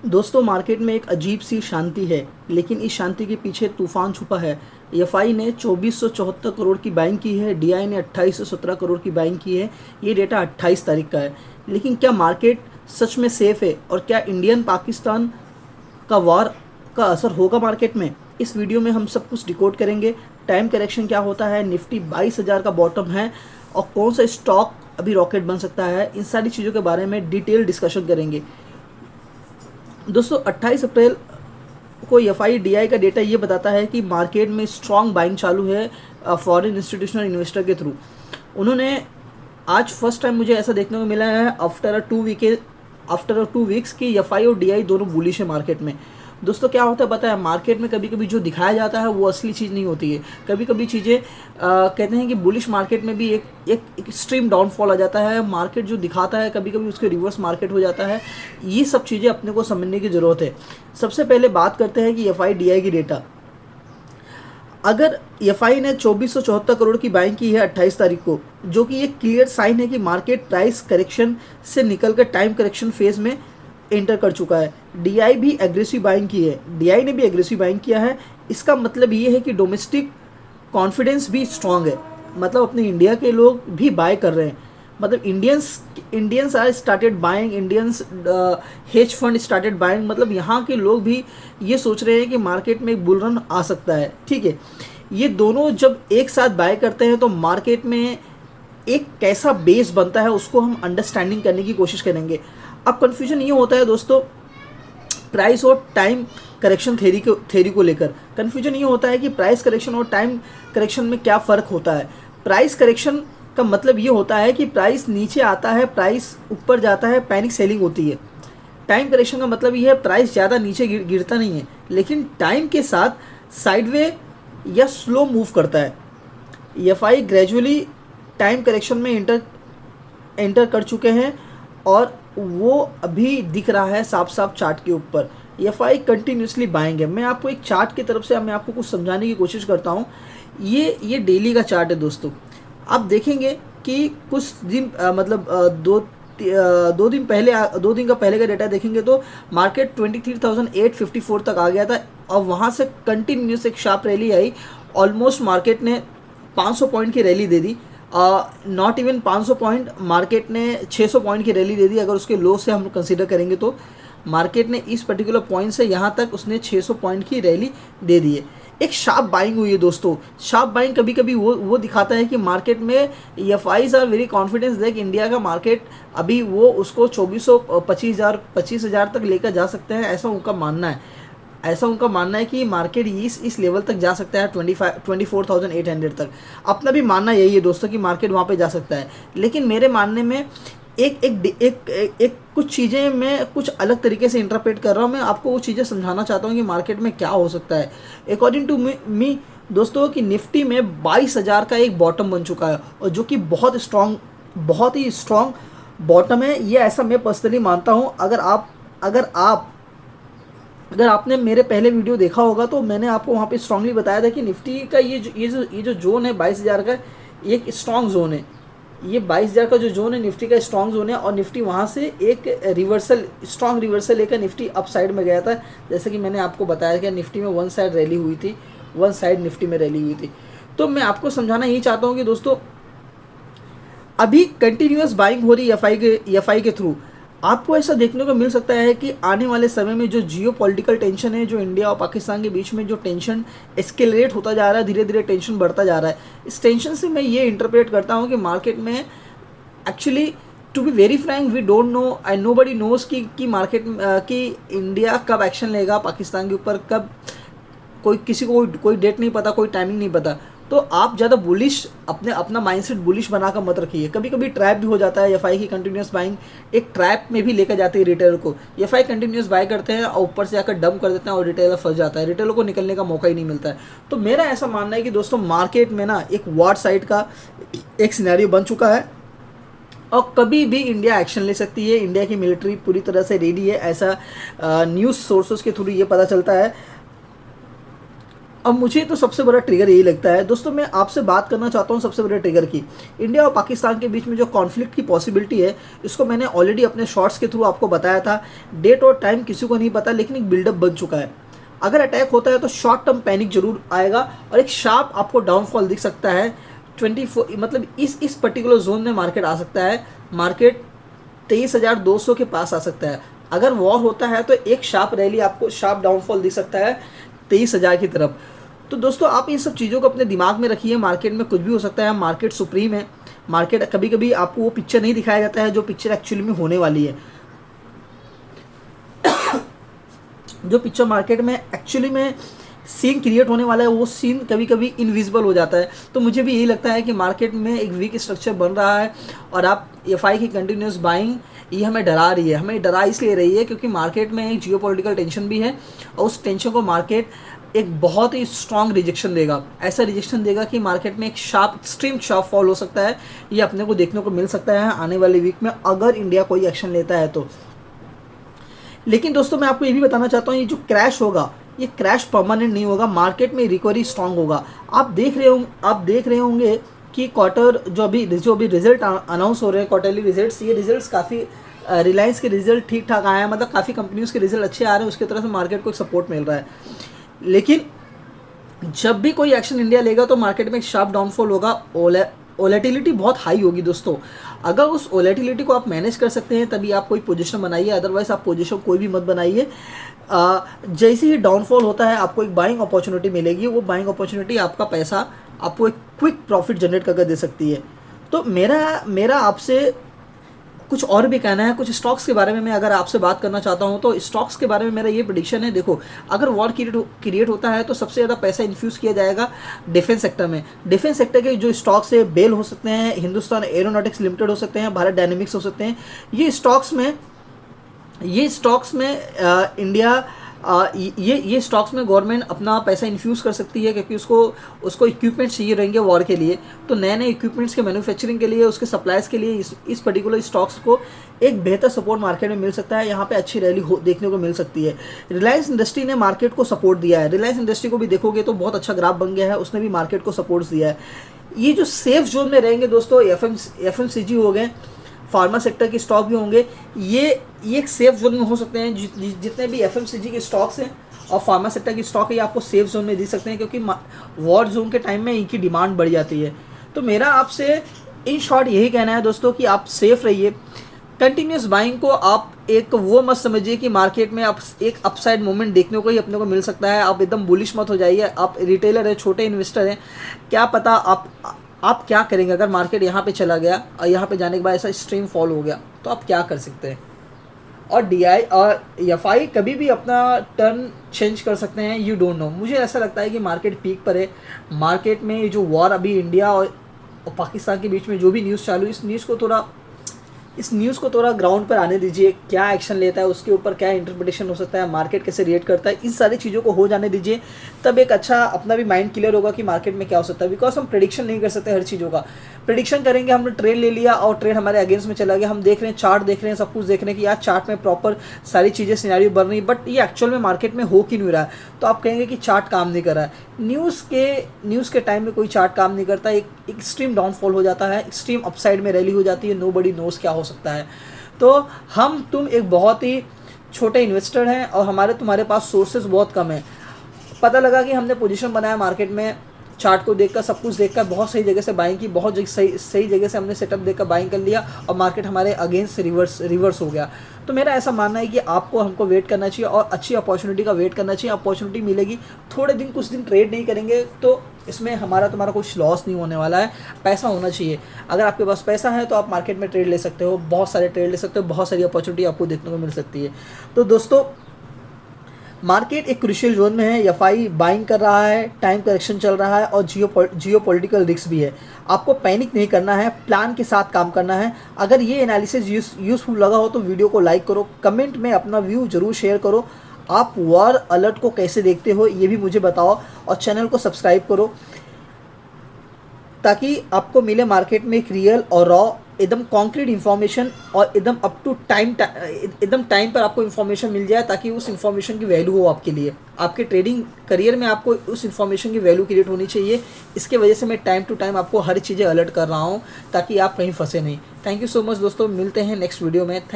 दोस्तों मार्केट में एक अजीब सी शांति है, लेकिन इस शांति के पीछे तूफान छुपा है। एफआई ने 2474 करोड़ की बाइंग की है, डीआई ने 2817 करोड़ की बाइंग की है। ये डेटा 28 तारीख का है। लेकिन क्या मार्केट सच में सेफ है और क्या इंडियन पाकिस्तान का वार का असर होगा मार्केट में? इस वीडियो में हम सब कुछ डिकोड करेंगे। टाइम करेक्शन क्या होता है, निफ्टी 22,000 का बॉटम है और कौन सा स्टॉक अभी रॉकेट बन सकता है, इन सारी चीज़ों के बारे में डिटेल डिस्कशन करेंगे। दोस्तों 28 अप्रैल को एफआई डीआई का डेटा ये बताता है कि मार्केट में स्ट्रॉन्ग बाइंग चालू है फॉरेन इंस्टीट्यूशनल इन्वेस्टर के थ्रू। उन्होंने आज फर्स्ट टाइम मुझे ऐसा देखने को मिला है आफ्टर 2 वीक्स कि एफआई और डीआई दोनों बुलिश है मार्केट में। दोस्तों क्या होता है पता है, मार्केट में कभी कभी जो दिखाया जाता है वो असली चीज़ नहीं होती है। कभी कभी चीज़ें कहते हैं कि बुलिश मार्केट में भी एक एक्सट्रीम डाउनफॉल आ जाता है। मार्केट जो दिखाता है कभी कभी उसके रिवर्स मार्केट हो जाता है। ये सब चीज़ें अपने को समझने की ज़रूरत है। सबसे पहले बात करते हैं कि एफआई डीआई की डेटा। अगर एफआई ने 2474 करोड़ की बाइंग की है 28 तारीख को, जो कि एक क्लियर साइन है कि मार्केट प्राइस करेक्शन से निकलकर टाइम करेक्शन फेज में एंटर कर चुका है। डीआई भी एग्रेसिव बाइंग की है, डीआई ने भी एग्रेसिव बाइंग किया है। इसका मतलब ये है कि डोमेस्टिक कॉन्फिडेंस भी स्ट्रांग है, मतलब अपने इंडिया के लोग भी बाय कर रहे हैं। मतलब Indians are started buying, Indians hedge fund started buying. मतलब यहाँ के लोग भी ये सोच रहे हैं कि मार्केट में एक बुल रन आ सकता है। ठीक है, ये दोनों जब एक साथ बाय करते हैं तो मार्केट में एक कैसा बेस बनता है उसको हम अंडरस्टैंडिंग करने की कोशिश करेंगे। अब कन्फ्यूजन ये होता है दोस्तों, प्राइस और टाइम करेक्शन थेरी को लेकर कन्फ्यूजन ये होता है कि प्राइस करेक्शन और टाइम करेक्शन में क्या फ़र्क होता है। प्राइस करेक्शन का मतलब ये होता है कि प्राइस नीचे आता है, प्राइस ऊपर जाता है, पैनिक सेलिंग होती है। टाइम करेक्शन का मतलब ये है प्राइस ज़्यादा नीचे गिरता नहीं है, लेकिन टाइम के साथ साइडवे या स्लो मूव करता है। एफआई ग्रेजुअली टाइम करेक्शन में एंटर कर चुके हैं और वो अभी दिख रहा है साफ साफ चार्ट के ऊपर। एफआई कंटिन्यूसली बाइंग है। मैं आपको एक चार्ट की तरफ से मैं आपको कुछ समझाने की कोशिश करता हूँ। ये डेली का चार्ट है दोस्तों। आप देखेंगे कि कुछ दिन दो दिन का पहले का डेटा देखेंगे तो मार्केट 23,854 तक आ गया था और वहाँ से कंटिन्यूस एक शार्प रैली आई। ऑलमोस्ट मार्केट ने 500 पॉइंट की rally they the. Not even 500 point, market ने 600 पॉइंट की रैली दे दी। अगर उसके लो से हम कंसीडर करेंगे तो मार्केट ने इस पर्टिकुलर पॉइंट से यहाँ तक उसने 600 पॉइंट की रैली दे दी है। एक शार्प बाइंग हुई है दोस्तों। शार्प बाइंग कभी कभी वो दिखाता है कि मार्केट में एफआईज आर वेरी कॉन्फिडेंस देख इंडिया का मार्केट अभी वो उसको 24,000 तक लेकर जा सकते हैं, ऐसा उनका मानना है। ऐसा उनका मानना है कि मार्केट इस लेवल तक जा सकता है 24,800 तक। अपना भी मानना यही है दोस्तों कि मार्केट वहाँ पे जा सकता है। लेकिन मेरे मानने में एक कुछ चीज़ें मैं कुछ अलग तरीके से इंटरप्रेट कर रहा हूँ। मैं आपको वो चीज़ें समझाना चाहता हूँ कि मार्केट में क्या हो सकता है। अकॉर्डिंग टू मी दोस्तों कि निफ्टी में 22,000 का एक बॉटम बन चुका है और जो कि बहुत ही स्ट्रॉन्ग बॉटम है। ये ऐसा मैं पर्सनली मानता हूँ। अगर आपने मेरे पहले वीडियो देखा होगा तो मैंने आपको वहाँ पे स्ट्रांगली बताया था कि निफ्टी का ये जो जोन है 22,000 का, एक स्ट्रॉन्ग जोन है। ये 22,000 का जो जोन है निफ्टी का स्ट्रॉन्ग जोन है और निफ्टी वहाँ से एक स्ट्रॉन्ग रिवर्सल लेकर निफ्टी अप साइड में गया था। जैसे कि मैंने आपको बताया कि निफ्टी में वन साइड रैली हुई थी, वन साइड निफ्टी में रैली हुई थी। तो मैं आपको समझाना यही चाहता हूँ कि दोस्तों अभी कंटिन्यूस बाइंग हो रही है एफआई के थ्रू। आपको ऐसा देखने को मिल सकता है कि आने वाले समय में जो जियो पॉलिटिकल टेंशन है, जो इंडिया और पाकिस्तान के बीच में जो टेंशन एस्केलेट होता जा रहा है, धीरे धीरे टेंशन बढ़ता जा रहा है। इस टेंशन से मैं ये इंटरप्रेट करता हूँ कि मार्केट में actually to be very frank we don't know and nobody knows कि मार्केट कि इंडिया कब एक्शन लेगा पाकिस्तान के ऊपर, कब किसी को कोई डेट नहीं पता, कोई टाइमिंग नहीं पता। तो आप ज़्यादा बुलिश अपना माइंडसेट बुलिश बनाकर मत रखिए। कभी कभी ट्रैप भी हो जाता है। एफआई की कंटिन्यूस बाइंग एक ट्रैप में भी लेकर जाती है रिटेलर को। एफआई कंटिन्यूस बाय करते हैं और ऊपर से आकर डंप कर देते हैं और रिटेलर फंस जाता है, रिटेलर को निकलने का मौका ही नहीं मिलता है। तो मेरा ऐसा मानना है कि दोस्तों मार्केट में ना एक वार साइड का एक सिनेरियो बन चुका है और कभी भी इंडिया एक्शन ले सकती है। इंडिया की मिलिट्री पूरी तरह से रेडी है, ऐसा न्यूज़ सोर्सेज के थ्रू ये पता चलता है। अब मुझे तो सबसे बड़ा ट्रिगर यही लगता है दोस्तों, मैं आपसे बात करना चाहता हूँ सबसे बड़े ट्रिगर की। इंडिया और पाकिस्तान के बीच में जो कॉन्फ्लिक्ट की पॉसिबिलिटी है, इसको मैंने ऑलरेडी अपने शॉर्ट्स के थ्रू आपको बताया था। डेट और टाइम किसी को नहीं पता, लेकिन एक बिल्डअप बन चुका है। अगर अटैक होता है तो शॉर्ट टर्म पैनिक जरूर आएगा और एक शार्प आपको डाउनफॉल दिख सकता है। 24 मतलब इस पर्टिकुलर जोन में मार्केट आ सकता है। मार्केट 23,200 के पास आ सकता है। अगर वॉर होता है तो एक शार्प रैली, आपको शार्प डाउनफॉल दिख सकता है 23,000 की तरफ। तो दोस्तों आप इन सब चीज़ों को अपने दिमाग में रखिए। मार्केट में कुछ भी हो सकता है, मार्केट सुप्रीम है। मार्केट कभी कभी आपको वो पिक्चर नहीं दिखाया जाता है जो पिक्चर एक्चुअली में होने वाली है। जो पिक्चर मार्केट में एक्चुअली में सीन क्रिएट होने वाला है, वो सीन कभी कभी इनविजिबल हो जाता है। तो मुझे भी यही लगता है कि मार्केट में एक वीक स्ट्रक्चर बन रहा है और आप एफआई की कंटिन्यूस बाइंग ये हमें डरा रही है। हमें डरा इसलिए रही है क्योंकि मार्केट में एक जियोपॉलिटिकल टेंशन भी है और उस टेंशन को मार्केट एक बहुत ही स्ट्रॉन्ग रिजेक्शन देगा। ऐसा रिजेक्शन देगा कि मार्केट में एक शार्प, एक्सट्रीम शार्प फॉल हो सकता है। ये अपने को देखने को मिल सकता है आने वाले वीक में, अगर इंडिया कोई एक्शन लेता है तो। लेकिन दोस्तों मैं आपको ये भी बताना चाहता हूँ, ये जो क्रैश होगा, ये क्रैश परमानेंट नहीं होगा। मार्केट में रिकवरी स्ट्रांग होगा। आप देख रहे होंगे कि क्वार्टर जो अभी रिजल्ट अनाउंस हो रहे हैं, क्वार्टरली रिजल्ट्स, ये रिजल्ट्स काफ़ी रिलायंस के रिजल्ट ठीक ठाक आए हैं, मतलब काफ़ी कंपनियों के रिजल्ट अच्छे आ रहे हैं, उसकी तरफ से मार्केट को एक सपोर्ट मिल रहा है। लेकिन जब भी कोई एक्शन इंडिया लेगा तो मार्केट में एक शार्प डाउनफॉल होगा। वोलेटिलिटी बहुत हाई होगी दोस्तों। अगर उस वोलेटिलिटी को आप मैनेज कर सकते हैं तभी आप कोई पोजीशन बनाइए, अदरवाइज आप पोजीशन कोई भी मत बनाइए। जैसे ही डाउनफॉल होता है आपको एक बाइंग अपॉर्चुनिटी मिलेगी। वो बाइंग अपॉर्चुनिटी आपका पैसा आपको एक क्विक प्रॉफिट जनरेट करके दे सकती है। तो मेरा आपसे कुछ और भी कहना है। कुछ स्टॉक्स के बारे में मैं अगर आपसे बात करना चाहता हूं तो स्टॉक्स के बारे में मेरा ये प्रेडिक्शन है। देखो, अगर वॉर क्रिएट होता है तो सबसे ज़्यादा पैसा इन्फ्यूज़ किया जाएगा डिफेंस सेक्टर में। डिफेंस सेक्टर के जो स्टॉक्स है, बेल हो सकते हैं, हिंदुस्तान एरोनॉटिक्स लिमिटेड हो सकते हैं, भारत डायनेमिक्स हो सकते हैं। ये स्टॉक्स में इंडिया ये स्टॉक्स में गवर्नमेंट अपना पैसा इन्फ्यूज़ कर सकती है, क्योंकि उसको इक्विपमेंट्स चाहिए रहेंगे वॉर के लिए। तो नए नए इक्विपमेंट्स के मैन्युफैक्चरिंग के लिए, उसके सप्लाईज के लिए इस पर्टिकुलर स्टॉक्स को एक बेहतर सपोर्ट मार्केट में मिल सकता है। यहाँ पे अच्छी रैली देखने को मिल सकती है। रिलायंस इंडस्ट्री ने मार्केट को सपोर्ट दिया है। रिलायंस इंडस्ट्री को भी देखोगे तो बहुत अच्छा ग्राफ बन गया है, उसने भी मार्केट को सपोर्ट दिया है। ये जो सेफ जोन में रहेंगे दोस्तों, एफएमसीजी हो गए, फार्मा सेक्टर के स्टॉक भी होंगे। ये एक सेफ जोन में हो सकते हैं। जितने भी एफएमसीजी के स्टॉक्स हैं और फार्मा सेक्टर की स्टॉक है, ये आपको सेफ जोन में दे सकते हैं, क्योंकि वॉर जोन के टाइम में इनकी डिमांड बढ़ जाती है। तो मेरा आपसे इन शॉर्ट यही कहना है दोस्तों कि आप सेफ रहिए। कंटिन्यूस बाइंग को आप एक वो मत समझिए कि मार्केट में आप एक अपसाइड मूवमेंट देखने को ही अपने को मिल सकता है। आप एकदम बुलिश मत हो जाइए। आप रिटेलर है, छोटे इन्वेस्टर हैं, क्या पता आप क्या करेंगे अगर मार्केट यहाँ पे चला गया और यहाँ पे जाने के बाद ऐसा एक्सट्रीम फॉल हो गया तो आप क्या कर सकते हैं। और डीआई और एफआई कभी भी अपना टर्न चेंज कर सकते हैं, यू डोंट नो। मुझे ऐसा लगता है कि मार्केट पीक पर है। मार्केट में जो वॉर अभी इंडिया और पाकिस्तान के बीच में जो भी न्यूज़ चालू, इस न्यूज़ को थोड़ा ग्राउंड पर आने दीजिए। क्या एक्शन लेता है, उसके ऊपर क्या इंटरप्रिटेशन हो सकता है, मार्केट कैसे रिएक्ट करता है, इन सारी चीज़ों को हो जाने दीजिए। तब एक अच्छा अपना भी माइंड क्लियर होगा कि मार्केट में क्या हो सकता है। बिकॉज हम प्रेडिक्शन नहीं कर सकते हर चीज़ों का। प्रेडिक्शन करेंगे, हमने ट्रेड ले लिया और ट्रेड हमारे अगेंस्ट में चला गया, हम देख रहे हैं, चार्ट देख रहे हैं, सब कुछ देख रहे हैं कि यार चार्ट में प्रॉपर सारी चीज़ें सिनेरियो बन रही, बट ये एक्चुअल में मार्केट में हो क्यों नहीं रहा है। तो आप कहेंगे कि चार्ट काम नहीं कर रहा है। न्यूज़ के टाइम में कोई चार्ट काम नहीं करता। एक एक्सट्रीम डाउनफॉल हो जाता है, एक्सट्रीम अपसाइड में रैली हो जाती है। नोबडी नोज़ क्या हो सकता है। तो तुम एक बहुत ही छोटे इन्वेस्टर हैं और तुम्हारे पास सोर्सेज बहुत कम है। पता लगा कि हमने पोजीशन बनाया मार्केट में, चार्ट को देखकर, सब कुछ देखकर, बहुत सही जगह से बाइंग की, बहुत सही जगह से हमने सेटअप देखकर बाइंग कर लिया और मार्केट हमारे अगेंस्ट रिवर्स हो गया। तो मेरा ऐसा मानना है कि हमको वेट करना चाहिए और अच्छी अपॉर्चुनिटी का वेट करना चाहिए। अपॉर्चुनिटी मिलेगी, कुछ दिन ट्रेड नहीं करेंगे तो इसमें तुम्हारा कुछ लॉस नहीं होने वाला है। पैसा होना चाहिए। अगर आपके पास पैसा है तो आप मार्केट में ट्रेड ले सकते हो, बहुत सारे ट्रेड ले सकते हो, बहुत सारी अपॉर्चुनिटी आपको देखने को मिल सकती है। तो दोस्तों मार्केट एक क्रूशियल जोन में है। एफआई बाइंग कर रहा है, टाइम करेक्शन चल रहा है और जियोपॉलिटिकल रिस्क भी है। आपको पैनिक नहीं करना है, प्लान के साथ काम करना है। अगर ये एनालिसिस यूजफुल लगा हो तो वीडियो को लाइक करो, कमेंट में अपना व्यू जरूर शेयर करो। आप वॉर अलर्ट को कैसे देखते हो ये भी मुझे बताओ और चैनल को सब्सक्राइब करो ताकि आपको मिले मार्केट में एक रियल और रॉ एकदम कॉन्क्रीट इन्फॉर्मेशन और एकदम अप टू टाइम एकदम टाइम पर आपको इन्फॉर्मेशन मिल जाए, ताकि उस इन्फॉर्मेशन की वैल्यू हो आपके लिए। आपके ट्रेडिंग करियर में आपको उस इन्फॉर्मेशन की वैल्यू क्रिएट होनी चाहिए। इसके वजह से मैं टाइम टू टाइम आपको हर चीज़ें अलर्ट कर रहा हूँ, ताकि आप कहीं फंसे नहीं। थैंक यू सो मच दोस्तों, मिलते हैं नेक्स्ट वीडियो में। थैंक